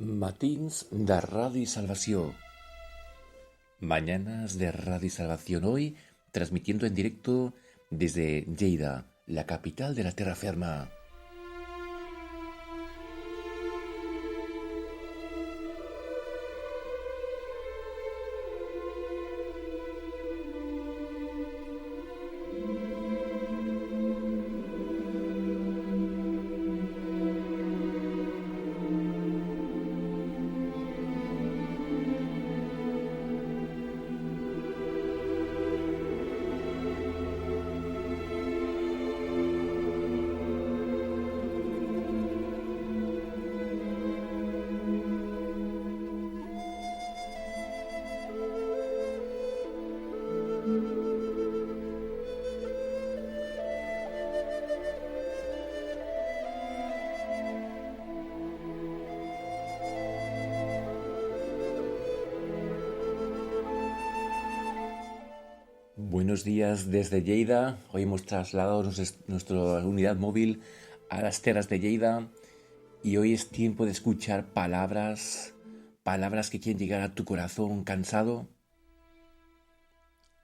Matins de Ràdio Salvación. Mañanas de Radio Salvación hoy, transmitiendo en directo desde Lleida, la capital de la tierra ferma. Buenos días desde Lleida. Hoy hemos trasladado nuestra unidad móvil a las tierras de Lleida y hoy es tiempo de escuchar palabras que quieren llegar a tu corazón cansado.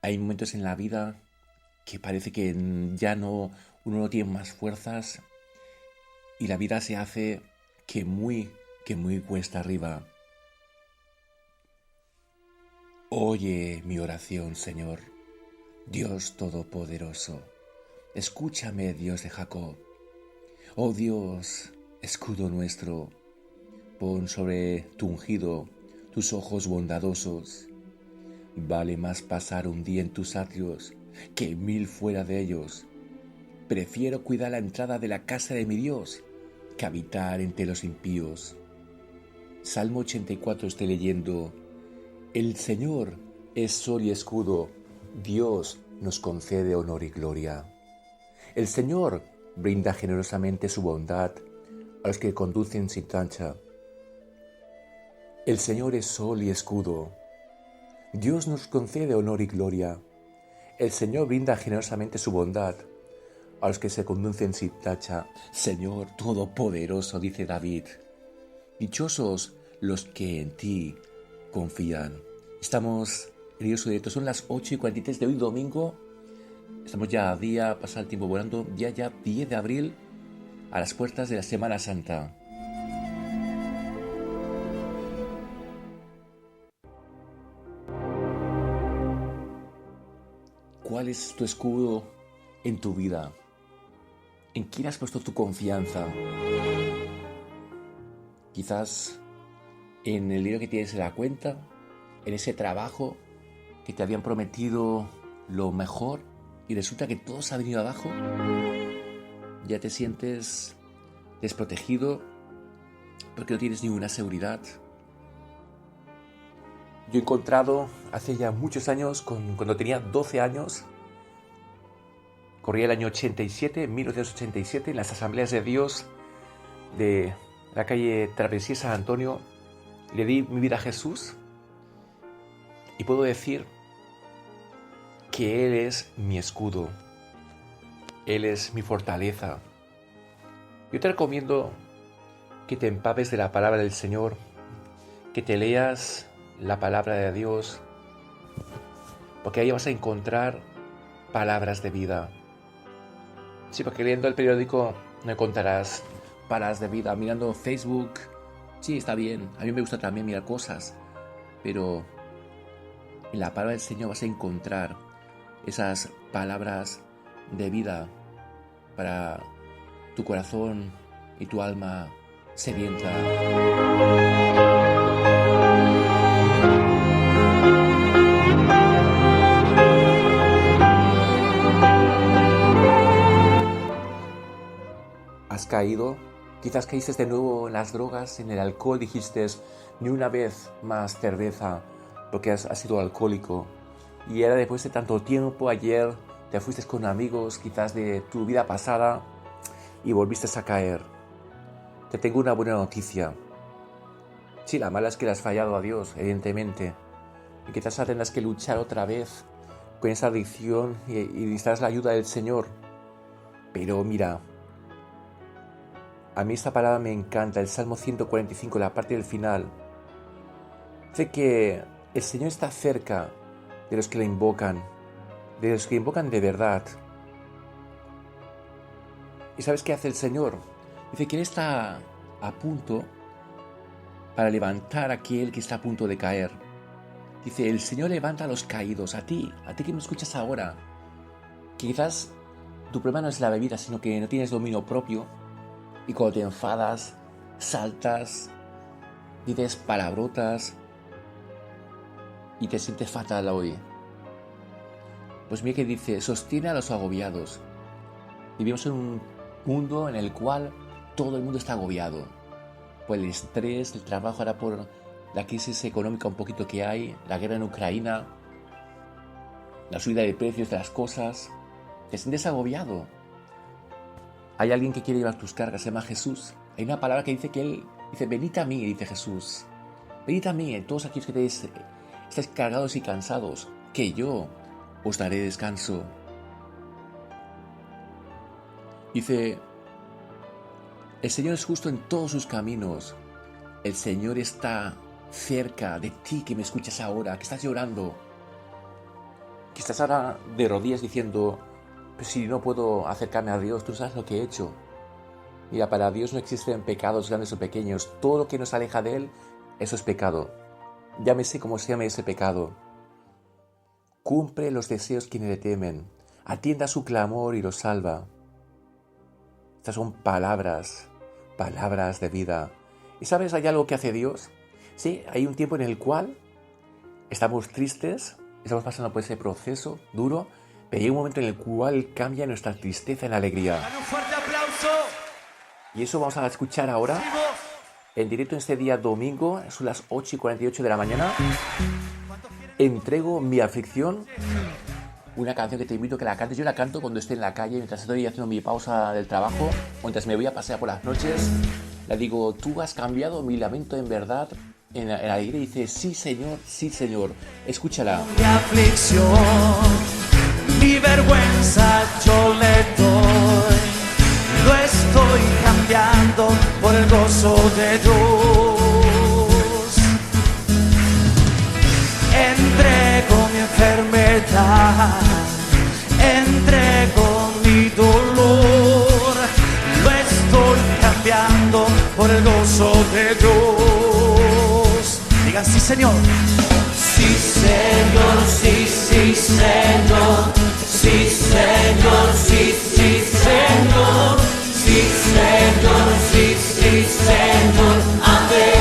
Hay momentos en la vida que parece que uno no tiene más fuerzas y la vida se hace que muy cuesta arriba. Oye mi oración, Señor. Dios Todopoderoso, escúchame, Dios de Jacob. Oh Dios, escudo nuestro, pon sobre tu ungido tus ojos bondadosos. Vale más pasar un día en tus atrios que 1000 fuera de ellos. Prefiero cuidar la entrada de la casa de mi Dios que habitar entre los impíos. Salmo 84 estoy leyendo. El Señor es sol y escudo. Dios nos concede honor y gloria. El Señor brinda generosamente su bondad a los que conducen sin tacha. El Señor es sol y escudo. Dios nos concede honor y gloria. El Señor brinda generosamente su bondad a los que se conducen sin tacha. Señor Todopoderoso, dice David, dichosos los que en ti confían. Estamos, queridos directos, son las 8:43 de hoy domingo. Estamos ya a día, pasa el tiempo volando, ya 10 de abril, a las puertas de la Semana Santa. ¿Cuál es tu escudo en tu vida? ¿En quién has puesto tu confianza? Quizás en el dinero que tienes en la cuenta, en ese trabajo que te habían prometido lo mejor y resulta que todo se ha venido abajo. Ya te sientes desprotegido porque no tienes ninguna seguridad. Yo he encontrado hace ya muchos años, cuando tenía 12 años, corría el año 1987, en las Asambleas de Dios de la calle Travesía San Antonio, le di mi vida a Jesús y puedo decir que Él es mi escudo, Él es mi fortaleza. Yo te recomiendo que te empapes de la palabra del Señor, que te leas la palabra de Dios, porque ahí vas a encontrar palabras de vida. Sí, porque leyendo el periódico no encontrarás palabras de vida. Mirando Facebook, sí, está bien, a mí me gusta también mirar cosas, pero en la palabra del Señor vas a encontrar esas palabras de vida para tu corazón y tu alma sedienta. ¿Has caído? Quizás caíste de nuevo en las drogas, en el alcohol, dijiste ni una vez más cerveza porque has sido alcohólico. Y era después de tanto tiempo, ayer te fuiste con amigos quizás de tu vida pasada y volviste a caer. Te tengo una buena noticia. Sí, la mala es que le has fallado a Dios, evidentemente. Y quizás tendrás que luchar otra vez con esa adicción y necesitas la ayuda del Señor. Pero mira, A mí esta palabra me encanta, el Salmo 145, la parte del final. Dice que el Señor está cerca de los que le invocan, de verdad. ¿Y sabes qué hace el Señor? Dice que Él está a punto para levantar a aquel que está a punto de caer. Dice, el Señor levanta a los caídos, a ti que me escuchas ahora. Que quizás tu problema no es la bebida, sino que no tienes dominio propio. Y cuando te enfadas, saltas, dices palabrotas y te sientes fatal hoy. Pues mira que dice, sostiene a los agobiados. Vivimos en un mundo en el cual todo el mundo está agobiado. Por el estrés, el trabajo, ahora por la crisis económica un poquito que hay, la guerra en Ucrania, la subida de precios de las cosas. Te sientes agobiado. Hay alguien que quiere llevar tus cargas, se llama Jesús. Hay una palabra que dice que Él dice, venid a mí, dice Jesús. Venid a mí, todos aquellos que estáis cargados y cansados, que yo os daré descanso. Dice, el Señor es justo en todos sus caminos. El Señor está cerca de ti que me escuchas ahora, que estás llorando, que estás ahora de rodillas diciendo, pues si no puedo acercarme a Dios, tú sabes lo que he hecho. Mira, para Dios no existen pecados grandes o pequeños. Todo lo que nos aleja de Él, eso es pecado. Llámese como se llame ese pecado. Cumple los deseos quienes le temen. Atienda a su clamor y lo salva. Estas son palabras de vida. ¿Y sabes, hay algo que hace Dios? Sí, hay un tiempo en el cual estamos tristes, estamos pasando por ese proceso duro, pero hay un momento en el cual cambia nuestra tristeza en alegría. ¡Dale un fuerte aplauso! Y eso vamos a escuchar ahora en directo en este día domingo, son las 8:48 de la mañana. Entrego mi aflicción, una canción que te invito a que la cantes. Yo la canto cuando estoy en la calle, mientras estoy haciendo mi pausa del trabajo, o mientras me voy a pasear por las noches. Le digo, tú has cambiado mi lamento en verdad en alegría. Y dice, sí Señor, escúchala. Mi aflicción, mi vergüenza yo le doy. Lo estoy cambiando por el gozo de Dios. Entrego mi enfermedad, entrego mi dolor. Lo estoy cambiando por el gozo de Dios. Digan sí, Señor. Sí, Señor, sí, sí, Señor. Sí, Señor, sí, sí, Señor. Sí, Señor, sí, sí, Señor. Amén.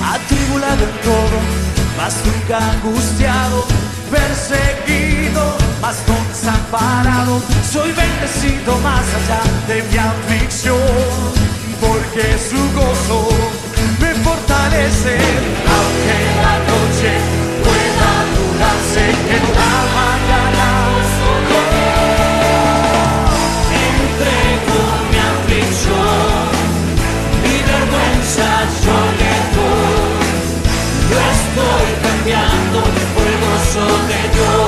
Atribulado en todo, mas nunca angustiado, perseguido, mas no desamparado. Soy bendecido más allá de mi aflicción, porque su gozo me fortalece. Aunque la noche pueda durar, sé que la mañana entrego mi aflicción, mi vergüenza yo le doy. Yo estoy cambiando por el gozo de Dios.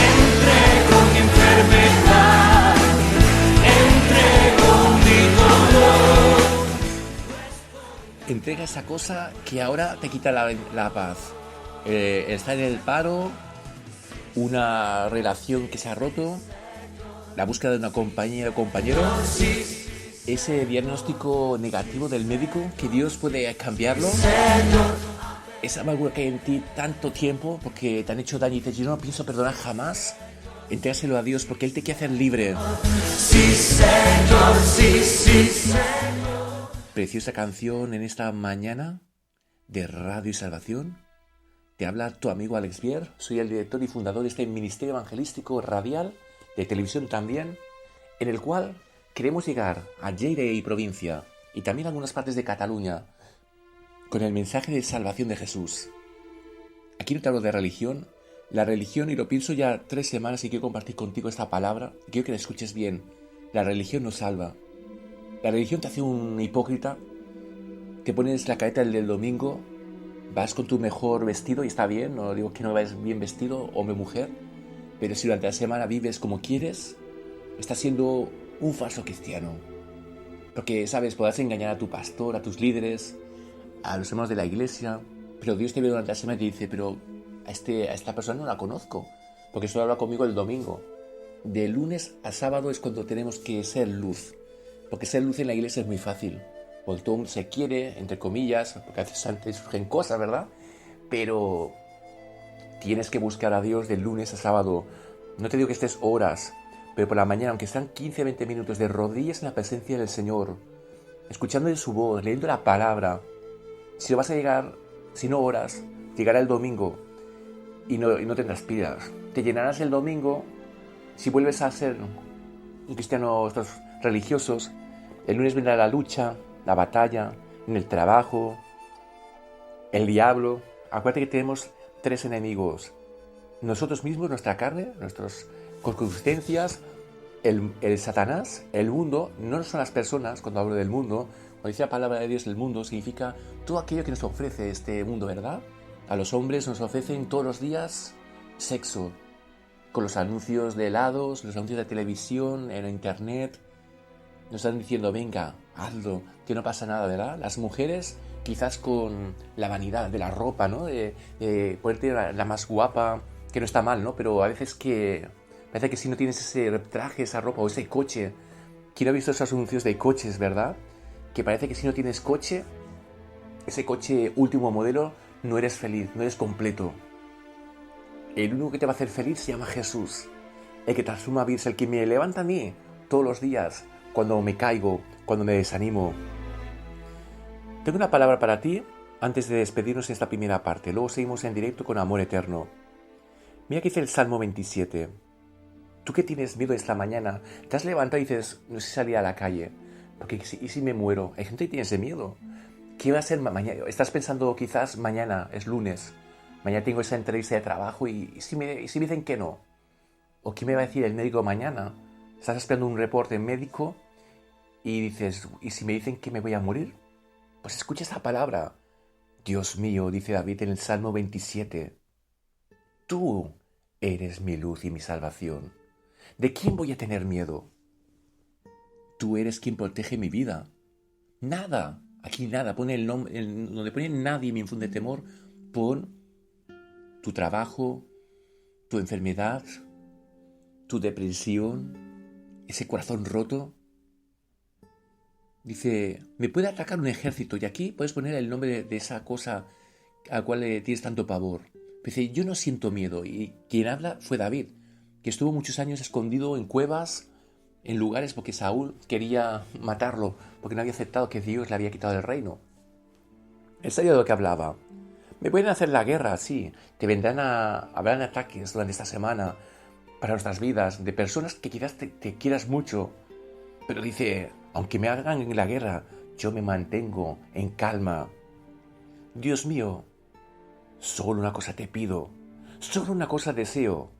Entrego mi enfermedad, entrego mi dolor. Entrega esa cosa que ahora te quita la paz. Estar en el paro, una relación que se ha roto, la búsqueda de una compañera o compañero, ese diagnóstico negativo del médico, que Dios puede cambiarlo, esa amargura que hay en ti tanto tiempo porque te han hecho daño y dices, yo no pienso perdonar jamás. Entrégaselo a Dios porque Él te quiere hacer libre. Sí, Señor, sí, sí, Señor. Preciosa canción en esta mañana de Radio y Salvación. Te habla tu amigo Alex Bier. Soy el director y fundador de este ministerio evangelístico radial, de televisión también, en el cual queremos llegar a Lleida y provincia y también a algunas partes de Cataluña con el mensaje de salvación de Jesús. Aquí no te hablo de religión. La religión, y lo pienso ya 3 semanas y quiero compartir contigo esta palabra, quiero que la escuches bien. La religión no salva. La religión te hace un hipócrita, te pones la careta del domingo, vas con tu mejor vestido y está bien, no digo que no vayas bien vestido, hombre o mujer, Pero si durante la semana vives como quieres, estás siendo un falso cristiano. Porque, ¿sabes? Podrás engañar a tu pastor, a tus líderes, a los hermanos de la iglesia, pero Dios te ve durante la semana y te dice, pero a esta persona no la conozco, porque solo habla conmigo el domingo. De lunes a sábado es cuando tenemos que ser luz, porque ser luz en la iglesia es muy fácil. Cuando todo el mundo se quiere, entre comillas, porque a veces antes surgen cosas, ¿verdad? Pero tienes que buscar a Dios de lunes a sábado. No te digo que estés horas, pero por la mañana, aunque sean 15-20 minutos de rodillas en la presencia del Señor, escuchando su voz, leyendo la palabra. Si no vas a llegar, si no oras, llegará el domingo y no tendrás pilas. Te llenarás el domingo. Si vuelves a ser un cristiano estos religiosos, el lunes vendrá la lucha, la batalla, en el trabajo, el diablo. Acuérdate que tenemos 3 enemigos. Nosotros mismos, nuestra carne, nuestras concupiscencias, el Satanás, el mundo. No son las personas. Cuando hablo del mundo, cuando dice la palabra de Dios, el mundo significa todo aquello que nos ofrece este mundo, ¿verdad? A los hombres nos ofrecen todos los días sexo, con los anuncios de helados, los anuncios de televisión, en internet. Nos están diciendo, venga, hazlo, que no pasa nada, ¿verdad? Las mujeres, quizás con la vanidad de la ropa, ¿no? De ponerte la más guapa, que no está mal, ¿no? Pero a veces parece que si no tienes ese traje, esa ropa o ese coche. ¿Quién ha visto esos anuncios de coches, verdad? Que parece que si no tienes coche, ese coche último modelo, no eres feliz, no eres completo. El único que te va a hacer feliz se llama Jesús. El que transforma vidas, el que me levanta a mí todos los días, cuando me caigo, cuando me desanimo. Tengo una palabra para ti antes de despedirnos en esta primera parte. Luego seguimos en directo con Amor Eterno. Mira que dice el Salmo 27. Tú que tienes miedo esta mañana, te has levantado y dices, no sé si salir a la calle, porque ¿y si me muero? Hay gente que tiene ese miedo. ¿Qué va a ser mañana? Estás pensando quizás mañana, es lunes, mañana tengo esa entrevista de trabajo y si me dicen que no. ¿O qué me va a decir el médico mañana? Estás esperando un reporte médico y dices, ¿y si me dicen que me voy a morir? Pues escucha esta palabra. Dios mío, dice David en el Salmo 27. Tú eres mi luz y mi salvación. ¿De quién voy a tener miedo? Tú eres quien protege mi vida. Nada, aquí nada, pone el nombre, donde pone nadie me infunde temor, pon tu trabajo, tu enfermedad, tu depresión, ese corazón roto. Dice, me puede atacar un ejército y aquí puedes poner el nombre de esa cosa a la cual le tienes tanto pavor. Dice, yo no siento miedo. Y quien habla fue David, que estuvo muchos años escondido en cuevas, en lugares porque Saúl quería matarlo, porque no había aceptado que Dios le había quitado el reino. Él sabía de lo que hablaba. Me pueden hacer la guerra, sí. Habrán ataques durante esta semana para nuestras vidas de personas que quizás te quieras mucho. Pero dice, aunque me hagan la guerra, yo me mantengo en calma. Dios mío, solo una cosa te pido, solo una cosa deseo.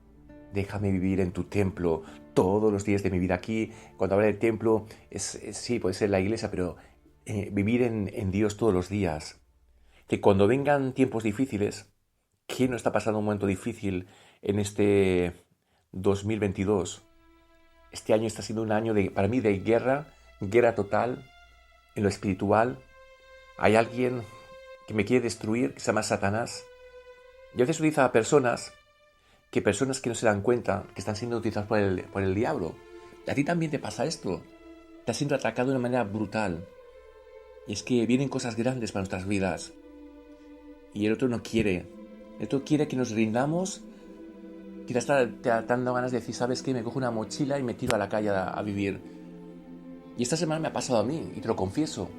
Déjame vivir en tu templo todos los días de mi vida. Aquí, cuando habla del templo, sí, puede ser la iglesia, pero vivir en Dios todos los días. Que cuando vengan tiempos difíciles, ¿quién no está pasando un momento difícil en este 2022? Este año está siendo un año para mí de guerra total en lo espiritual. Hay alguien que me quiere destruir, que se llama Satanás. Y a veces utiliza a personas que no se dan cuenta que están siendo utilizadas por el diablo. A ti también te pasa esto. Estás siendo atacado de una manera brutal. Y es que vienen cosas grandes para nuestras vidas. Y el otro no quiere. El otro quiere que nos rindamos. Quizás te dando ganas de decir, ¿sabes qué? Me cojo una mochila y me tiro a la calle a vivir. Y esta semana me ha pasado a mí, y te lo confieso.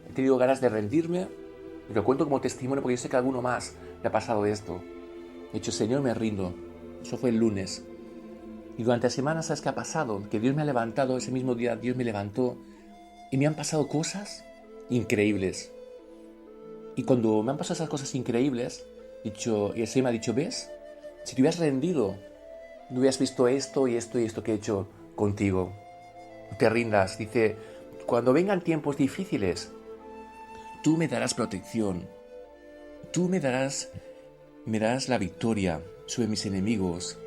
He tenido ganas de rendirme, y lo cuento como testimonio porque yo sé que a alguno más le ha pasado esto. He dicho, Señor, me rindo. Eso fue el lunes. Y durante la semana, ¿sabes qué ha pasado? Que Dios me ha levantado, ese mismo día Dios me levantó, y me han pasado cosas increíbles. Y cuando me han pasado esas cosas increíbles, y el Señor me ha dicho, ¿ves? Si te hubieras rendido, no hubieras visto esto y esto y esto que he hecho contigo. No te rindas. Dice, cuando vengan tiempos difíciles, tú me darás protección. Tú me darás la victoria sobre mis enemigos.